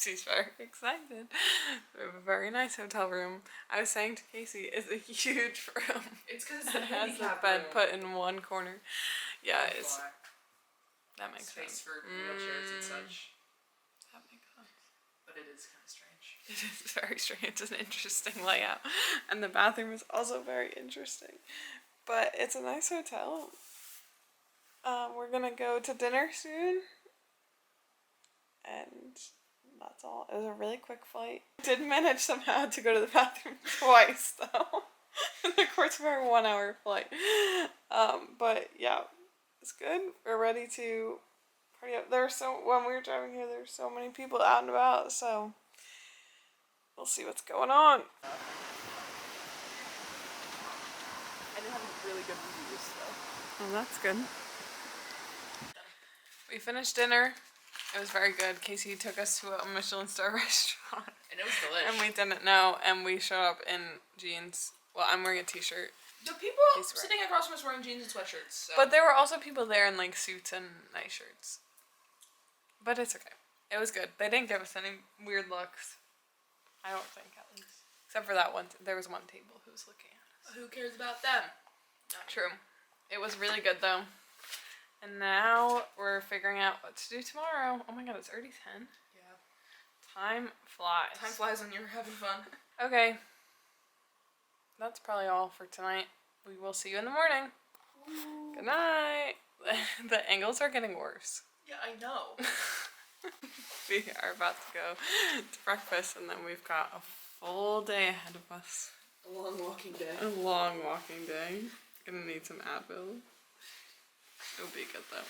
Casey's very excited. We have a very nice hotel room. I was saying to Casey, it's a huge room. It's because it has a bed put in one corner. Yeah, it's. That makes space sense. for wheelchairs and such. That makes sense. But it is kind of strange. It is very strange. It's an interesting layout. And the bathroom is also very interesting. But it's a nice hotel. We're gonna go to dinner soon. And that's all. It was a really quick flight. Did manage somehow to go to the bathroom twice though. In the course of our 1 hour flight. But yeah, it's good. We're ready to party up. When we were driving here, there's so many people out and about, so we'll see what's going on. I didn't have really good reviews though. Well, that's good. We finished dinner. It was very good. Casey took us to a Michelin star restaurant. And it was delicious. And we didn't know, and we showed up in jeans. Well, I'm wearing a t-shirt. The people sitting across from us wearing jeans and sweatshirts. So. But there were also people there in like suits and nice shirts. But it's okay. It was good. They didn't give us any weird looks. I don't think, at least. Except for that one. There was one table who was looking at us. Who cares about them? Not true. It was really good though. And now we're figuring out what to do tomorrow. Oh my god, it's already 10. Yeah. Time flies. Time flies when you're having fun. Okay. That's probably all for tonight. We will see you in the morning. Ooh. Good night. The angles are getting worse. Yeah, I know. We are about to go to breakfast and then we've got a full day ahead of us. A long walking day. A long walking day. Gonna need some Advil. It'll be good though.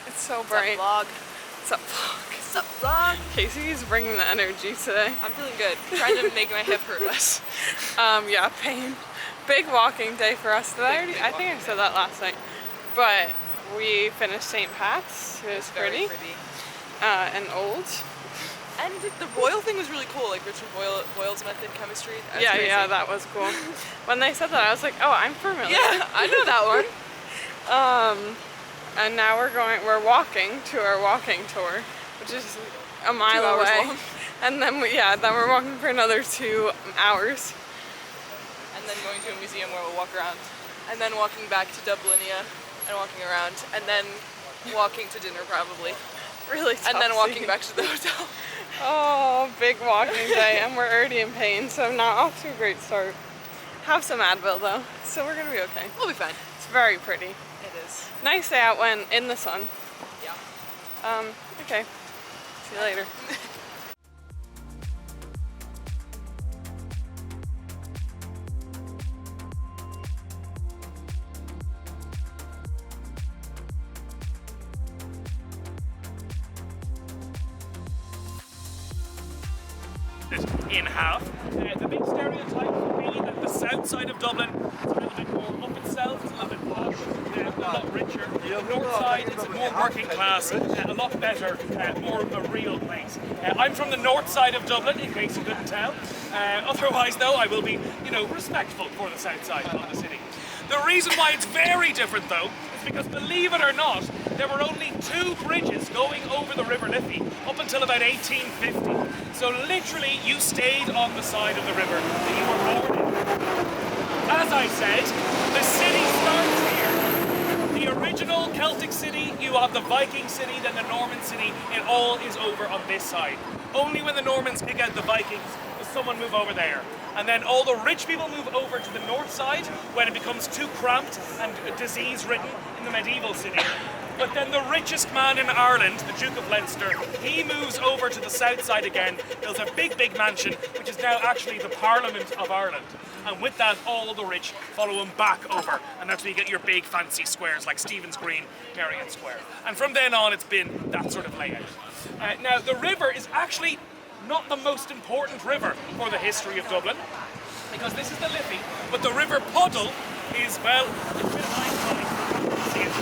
It's so bright. What's up, vlog? What's up, vlog? What's up, vlog? Casey's bringing the energy today. I'm feeling good. Trying to make my hip hurt less. Yeah, pain. Big walking day for us. I think I said that last night. But we finished St. Pat's. It was pretty. And old. And the Royal thing was really cool, like Richard Boyle's method chemistry. Yeah, that was cool. When they said that, I was like, oh, I'm familiar. Yeah, I know that one. And now we're walking to our walking tour, which is a mile away. Long. And then we're walking for another 2 hours. And then going to a museum where we'll walk around. And then walking back to Dublinia and walking around. And then walking to dinner probably. Really tough. And then walking back to the hotel. Oh, big walking day, and we're already in pain, so not off to a great start. Have some Advil though, so we're gonna be okay. We'll be fine. It's very pretty. It is. Nice day out when in the sun. Yeah. Okay. See you later. In half. The big stereotype would be that the south side of Dublin is a little bit more up itself, it's a little bit posh, a lot richer. North side is more working class, a lot better, more a real place. I'm from the north side of Dublin, in case you couldn't tell. Otherwise, though, I will be, respectful for the south side of the city. The reason why it's very different, though, is because, believe it or not, there were only 2 bridges going over the River Liffey up until about 1850. So literally, you stayed on the side of the river that you were born in. As I said, the city starts here. The original Celtic city, you have the Viking city, then the Norman city, it all is over on this side. Only when the Normans kick out the Vikings does someone move over there. And then all the rich people move over to the north side when it becomes too cramped and disease-ridden in the medieval city. But then the richest man in Ireland, the Duke of Leinster, he moves over to the south side again, builds a big, big mansion, which is now actually the Parliament of Ireland. And with that, all the rich follow him back over. And that's where you get your big, fancy squares like Stephen's Green, Merrion Square. And from then on, it's been that sort of layout. Now, the river is actually not the most important river for the history of Dublin, because this is the Liffey, but the River Puddle is, well, it's a bit of iconic. See it. The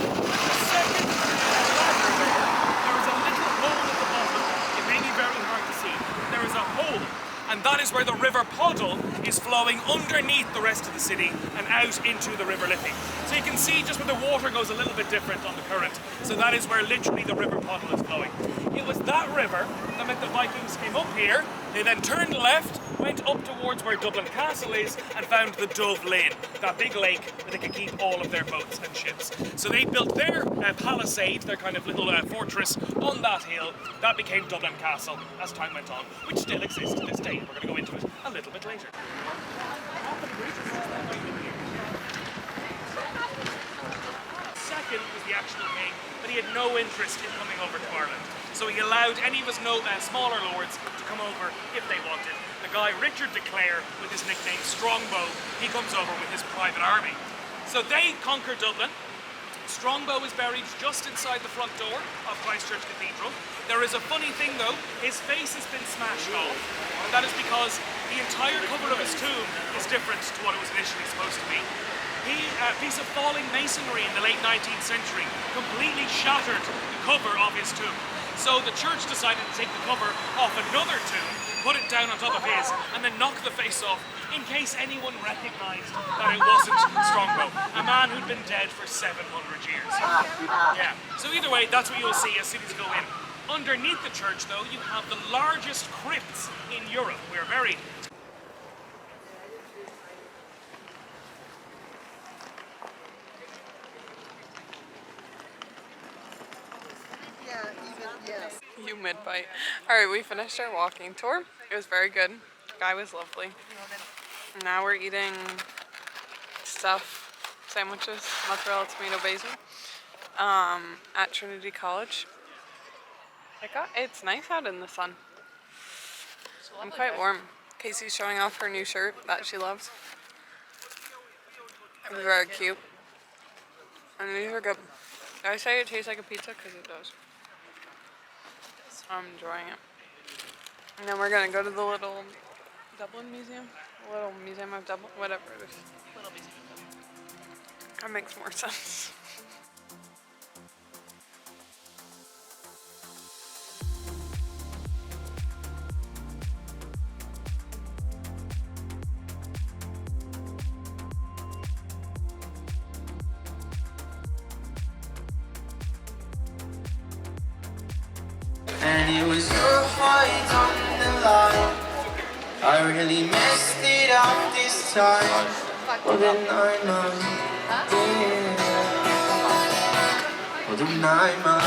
second ladder there is a little hole at the bottom. It may be very hard to see. There is a hole, and that is where the River Puddle is flowing underneath the rest of the city and out into the River Liffey. So you can see just where the water goes a little bit different on the current. So that is where literally the River Puddle is flowing. It was that river that meant the Vikings came up here, they then turned left, went up towards where Dublin Castle is, and found the Dove Lane, that big lake where they could keep all of their boats and ships. So they built their palisade, their kind of little fortress on that hill. That became Dublin Castle as time went on, which still exists to this day. We're going to go into it a little bit later. Second was the actual king, but he had no interest in coming over to Ireland. So he allowed any of his smaller lords to come over if they wanted. The guy Richard de Clare, with his nickname Strongbow, he comes over with his private army. So they conquer Dublin. Strongbow is buried just inside the front door of Christchurch Cathedral. There is a funny thing though, his face has been smashed off. That is because the entire cover of his tomb is different to what it was initially supposed to be. A piece of falling masonry in the late 19th century completely shattered the cover of his tomb. So the church decided to take the cover off another tomb, put it down on top of his, and then knock the face off in case anyone recognised that it wasn't Strongbow, a man who'd been dead for 700 years. Yeah. So either way, that's what you'll see as soon as you go in. Underneath the church, though, you have the largest crypts in Europe. We're very... You mid-bite. Alright, we finished our walking tour. It was very good. The guy was lovely. Now we're eating stuff, sandwiches, mozzarella, tomato, basil, at Trinity College. It's nice out in the sun. I'm quite warm. Casey's showing off her new shirt that she loves. It's very cute. And these are good. I say it tastes like a pizza because it does. I'm enjoying it. And then we're gonna go to the little Dublin Museum. The little Museum of Dublin, whatever it is. Little Museum of Dublin. That makes more sense. And it was your fight on the line. I really messed it up this time. Well then I know. Yeah. Well then I know.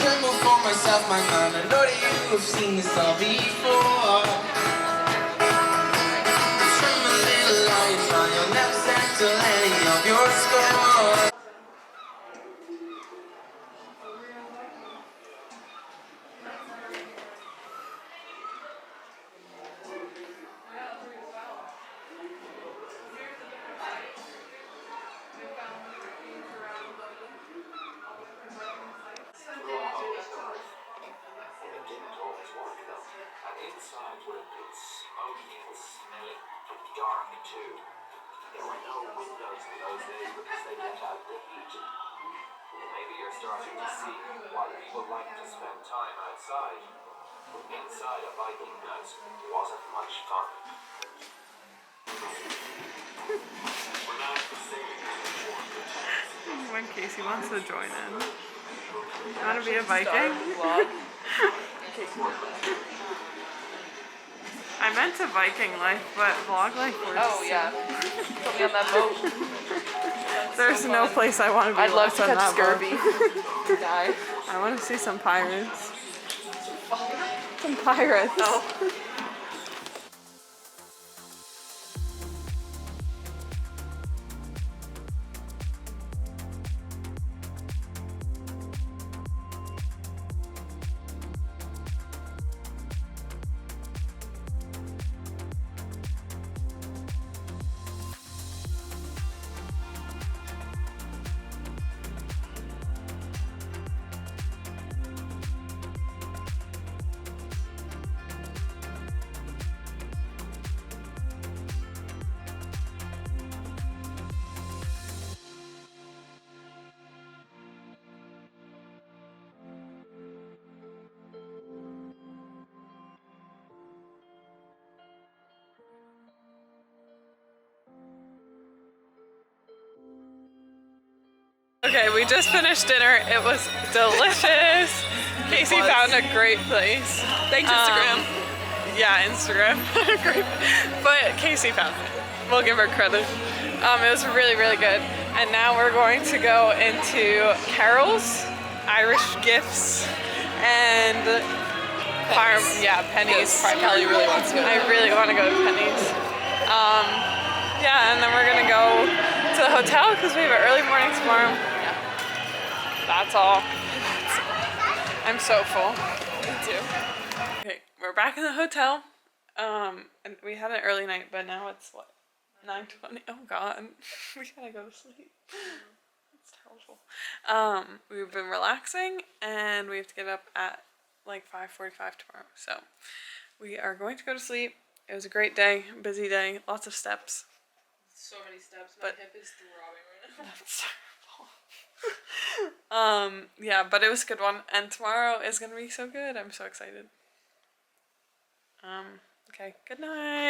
Tremble for myself, my man. I know that you have seen this all before. Tremble little lion, you'll never settle any of your score. Inside where it's smoky and smelly. Dark, too. There were no windows in those days because they let out the heat. Maybe you're starting to see why people like to spend time outside. Inside a Viking house wasn't much fun. We're now at the sailing station. When Casey wants to join in. You want to be a Viking? I meant a Viking life, but vlog life works. Oh yeah. Put me on that boat. There's so no fun. place I want to be. I'd love left to on catch that boat. scurvy. Die. I want to see some pirates. Some pirates. Oh. Okay, we just finished dinner. It was delicious. Casey found a great place. Thanks, Instagram. Yeah, Instagram. Great. But Casey found it. We'll give her credit. It was really, really good. And now we're going to go into Carol's, Irish Gifts, and Penny's. Kelly really wants to go. I really want to go to Penny's. Yeah, and then we're gonna go to the hotel because we have an early morning tomorrow. That's all. I'm so full. Me too. Okay, we're back in the hotel. And we had an early night, but now it's what? 9:20. Oh god. We gotta go to sleep. It's terrible. We've been relaxing and we have to get up at like 5:45 tomorrow. So we are going to go to sleep. It was a great day, busy day, lots of steps. So many steps. My hip is throbbing right now. That's terrible. Yeah, but it was a good one, and tomorrow is gonna be so good. I'm so excited. Okay, good night.